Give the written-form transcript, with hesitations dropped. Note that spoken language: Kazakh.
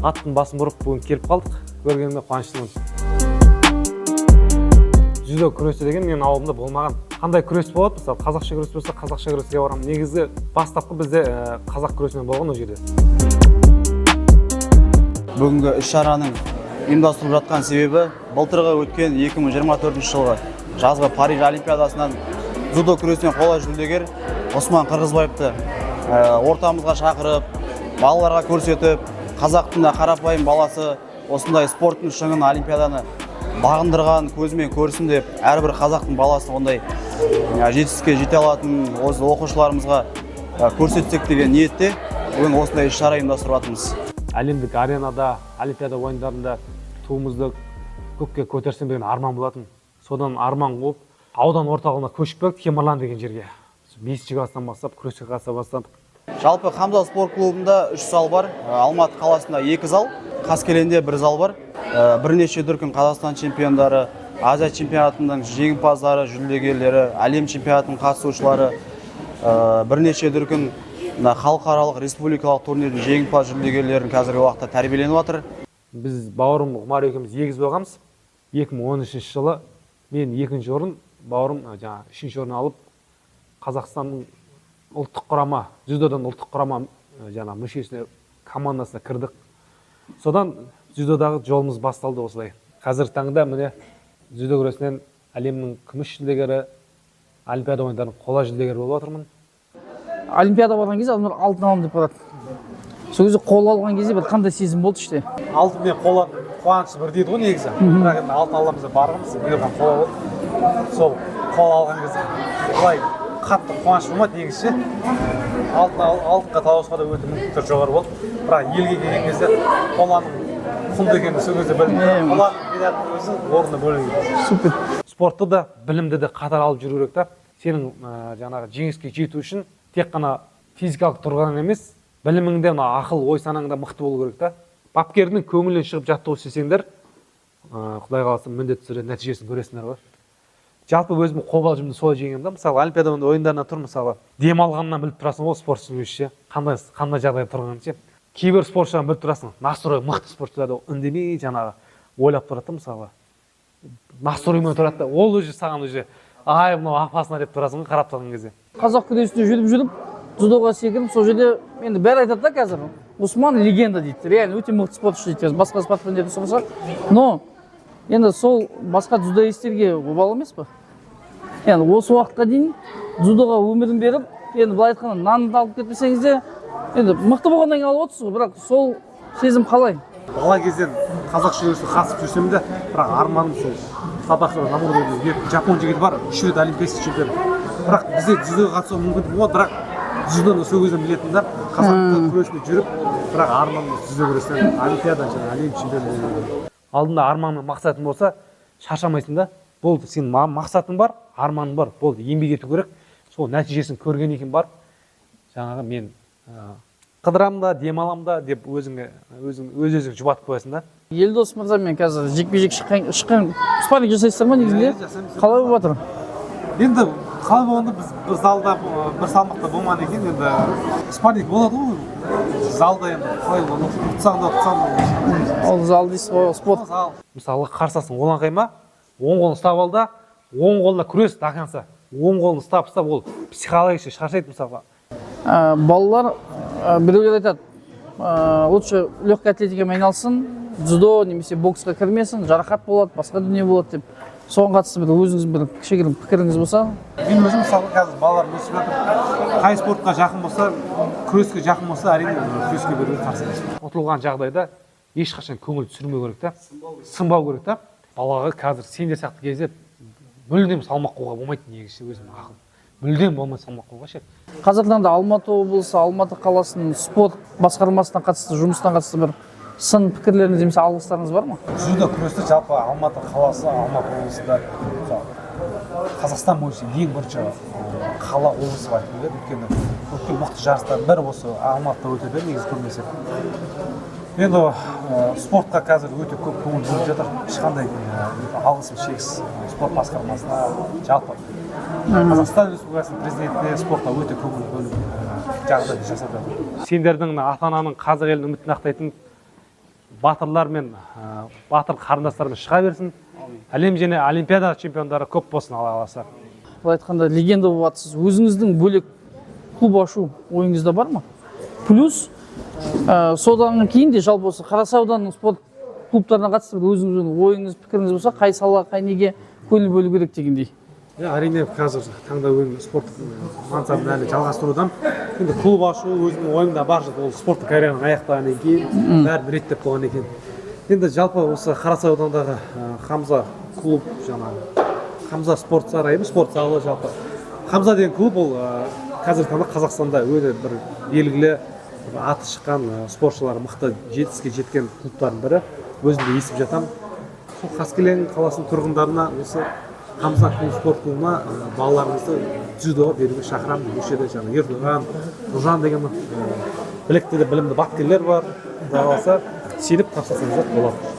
аттың басын бұрып бүгін келіп қалдық. Көргеніме қуаныштымын. Дзюдо күресі деген менің ауылымда болмаған. Қандай күрес болады? Мысалы, қазақша күрес болса, қазақша күреске барамын. Негізі бастапқы бізде қазақ күресінен болған ол жерде. Бүгінгі іс-шараның ұйымдастырылып жатқан себебі былтырғы өткен 2024 жылғы жазғы Париж Олимпиадасынан дзюдо күресінен қола жүлдегер Осман Қырғызбаевты ортамызға шақырып, балаларға көрсетіп, қазақтың да қарапайым баласы осындай спорттың шыңын Олимпиаданы бағындырған көзімен көрсін деп, әрбір қазақтың баласы ондай жетістікке жете алатын осы оқушыларымызға көрсетсек деген ниетте бүгін осындай іс-шара ұйымдастырып жатырмыз. Әлемдік аренада, Олимпиада ойындарында туымызды көкке көтерсем деген арман болатын. Содан арман қуып, аудан орталығына көшіп келдік, Темірлан деген жерге. 5-ші класстан бастап күреске қатыса бастадық. Жалпы Хамза спорт клубында 3 зал бар. Алматы қаласында 2 зал, Қаскелеңде 1 зал бар. Бірнеше дүркін Қазақстан чемпиондары, Азия чемпионатының жеңімпаздары, жүлдегерлері, әлем чемпионатының қатысушылары, бірнеше дүркін халықаралық республикалық турнирдің жеңімпаз жүлдегерлерін қазіргі уақытта тәрбиеленіп жатыр. Біз бауырым Ғұмар екеуміз егіз болғанбыз. 2013 жылы мен 2-ші орын, бауырым 3-ші орын алып, Қазақстанның ұлттық құрама, дзюдодан ұлттық құрама мүшесіне командасына кірдік. Содан дзюдодағы жолымыз басталды осылай. Қазіргі таңда міне дзюдо күресінен әлемнің күміс жүлдегері, Олимпиада ойындарының қола жүлдегері болып отырмын. Олимпиада барған кезде адамдар алтын аламын деп барады. Сол кезде қол алған кезде бір қандай сезім болды іште. Алтын мен қола қуанышы бір дейді ғой негізі. Бірақ енді алтын аламыз деп барғанбыз, бұйырған қола болды. Сол қол алған кезде былай қатты қуаныш болмады негізі. Алтынға таласуға да өте мүмкіндіктер жоғары болды. Бірақ елге келген кезде қоланың құнды екенін сол кезде білдім. Қоланың медальдің өзі орнына бөлінген. Супер. Спортты да, білімді де қатар алып жүру керек та. Сенің жеңіске жету үшін тек қана физикалық тұрғыдан емес, біліміңде ақыл, ой санаңда мықты болу керек та. Бапкердің көңілінен шығып жаттығу істесеңдер, Құдай қаласа міндетті түрде нәтижесін көресіңдер ғой. Жалпы өзім қобалжымды солай жеңемін да. Мысалы, Олимпиада ойындарына тұр, мысалы, демалғаннан біліп тұрасың ғой спортшының өзі, қандай жағдайда тұрғанын ше. Кейбір спортшыдан біліп тұрасың, настрой мықты спортшыларды үндемей ойлап тұрады, мысалы. Настроймен тұрады да, ол өзі саған өзі ай, мынау апасына деп тұрасың ғой, қарап тұрған кезде. Қазақ күресінде жүріп, дзюдоға секіріп, сол жерде енді бәрі айтады да қазір. Осман легенда дейді. Реально өте мықты спортшы дейді. Басқа спортсмендерді сұраса, но енді сол басқа дзюдоистерге обал емес пе? Енді осы уақытқа дейін дзюдоға өмірін беріп, енді былай айтқанда нанды алып кетпесеңіз де, енді мықты болғаннан кейін алып отырсыз ғой, бірақ сол сезім қалай? Бала кезден қазақша күреске қатысып жүрсем де, бірақ арманым сол. Сабақта Жапон жігіті бар, 3 рет олимпийский чемпион. Бірақ бізде дзюдоға қатысуға мүмкіндік болады, бірақ дзюдоны сол кезден білетін да, қазақ күресінде жүріп, бірақ арманым дзюдо күресінен олимпиадан және әлем чемпионы болу. Алдында арманың мақсатың болса, шаршамайсың да. Болды, сенің мақсатың бар, арманың бар, болды, еңбек ету керек. Сол нәтижесін көрген екен бар. Жаңағы мен қыдырам да, демалам да деп өз-өзің жұбатып қоясың да. Елдос мырза, мен қазір жекпе-жек шыққан спарринг жасайсыздар ма негізінде? Қалай болып жатыр? Енді қалай болғанда біз бір залда, бір салмақта болмаған екен, енді спарринг болады ғой. Залда енді қалай болғанда, тұтсаң. Ол зал дейсіз ғой, спорт. Мысалы, қарсасын оған қайма, оң қолын ұстап ал да, оң қолына күрес до конца. Оң қолын ұстап ол психологически шаршайды мысалға. Балалар біреулер айтады, лучше легкой атлетикамен айналсын, дзюдо немесе боксқа кірмесін, жарақат болады, басқа дүние болады деп. Соған қатысты бір өзіңіз бір кішігірім пікіріңіз болса? Мен өзім мысалы қазір балалар өсіп жатыр. Қай спортқа жақын болса, күреске жақын болса, әрине күреске беруге қарсы емеспін. Ұтылған жағдайда ешқашан көңіл түсірмеу керек та, сынбау керек та. Балаға қазір сендер сияқты кезде мүлдем салмақ қоюға болмайды негізі өзім ақыл. Мүлдем болмайды салмақ қоюға ше. Қазіргі таңда Алматы облысы, Алматы қаласының спорт басқармасына қатысты, жұмыстан қатысты бір сын пікірлеріңіз немесе алғыстарыңыз бар ма? Дзюдо күресті жалпы Алматы қаласы, Алматы облысында Қазақстан бойынша ең бірінші қала облысы бар деп өйткені бүкіл мықты жарыстар бір осы Алматыда өтеді негізі көрмесе. Енді спортқа қазір өте көп көңіл бөліп жатыр. Ешқандай алғысым шексіз спорт басқармасына, жалпы Қазақстан Республикасының президентіне спортқа өте көңіл бөліп жағдай жасап жатыр. Сендердің ата-ананың қазақ елінің үмітін ақтайтын батырлар мен батыр қарындастарымыз шыға берсін. Әлем және олимпиада чемпиондары көп болсын, Алла қаласа. Былай айтқанда легенда болып жатсыз. Өзіңіздің бөлек клуб ашу ойыңызда бар ма? Плюс содан кейін де жалпы осы Қарасай ауданының спорт клубтарына қатысты өзіңіздің ойыңыз, пікіріңіз болса, қай сала, қай неге көңіл бөлу керек дегендей. Әрине қазір таңда өзім спорттық мансабын әлі жалғастырудамын. Енді клуб ашу өзімнің ойымда бар, ол спорттық карьераның аяқтағаннан кейін бәрін реттеп болған екен. Енді жалпы осы Қарасай аудандағы Хамза клуб, жаңағы Хамза спорт сарайы, спорт залы жалпы. Хамза деген клуб ол қазіргі таңда Қазақстанда өте бір белгілі аты шыққан спортшылар мықты жетістікке жеткен клубтардың бірі. Өзім де естіп жатамын. Сол Қаскелең қаласының тұрғындарына осы Хамза спорт клубына балаларыңызды дзюдоға беруге шақырамын. Осы жерде жаңағы Ердоған, Нұржан деген білікті де білімді бапкерлер бар. Құдай қаласа сеніп тапсырсаңыздар болады.